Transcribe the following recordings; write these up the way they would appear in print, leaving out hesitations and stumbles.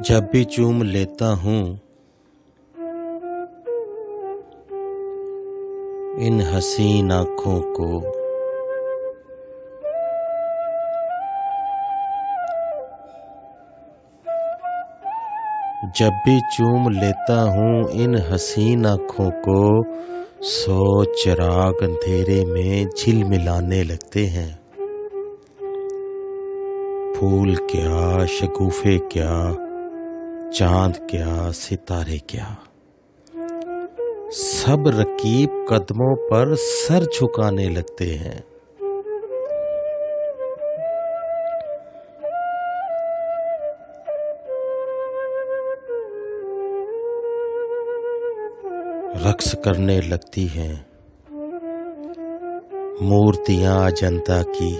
जब भी चूम लेता हूँ इन हसीन आँखों को, जब भी चूम लेता हूँ इन हसीन आँखों को, 100 चिराग अंधेरे में झिलमिलाने लगते हैं। फूल क्या, शगुफे क्या, चांद क्या, सितारे क्या, सब रकीब कदमों पर सर झुकाने लगते हैं। रक्स करने लगती हैं मूर्तियां अजंता की,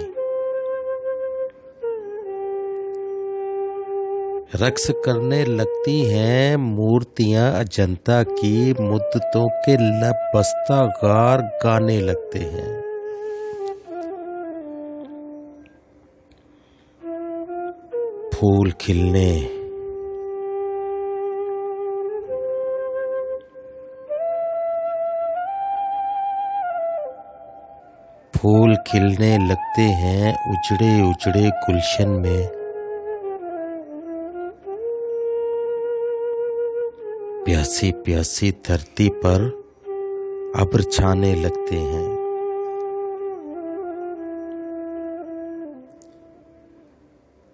रक्स करने लगती हैं मूर्तियां अजंता की, मुद्दतों के लब बस्ता गार गाने लगते हैं। फूल खिलने फूल खिलने लगते हैं उजड़े उजड़े गुलशन में, प्यासी प्यासी धरती पर अब्र छाने लगते हैं।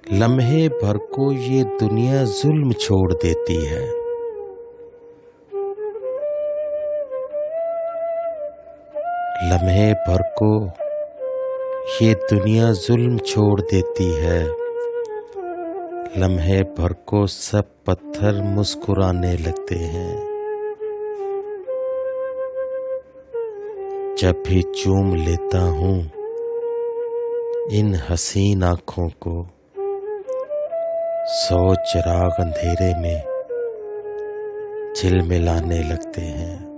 लम्हे भर को ये दुनिया जुल्म छोड़ देती है, लम्हे भर को ये दुनिया जुल्म छोड़ देती है, लम्हे भर को सब पत्थर मुस्कुराने लगते हैं। जब भी चूम लेता हूँ इन हसीन आँखों को, 100 चिराग अंधेरे में झिलमिलाने लगते हैं।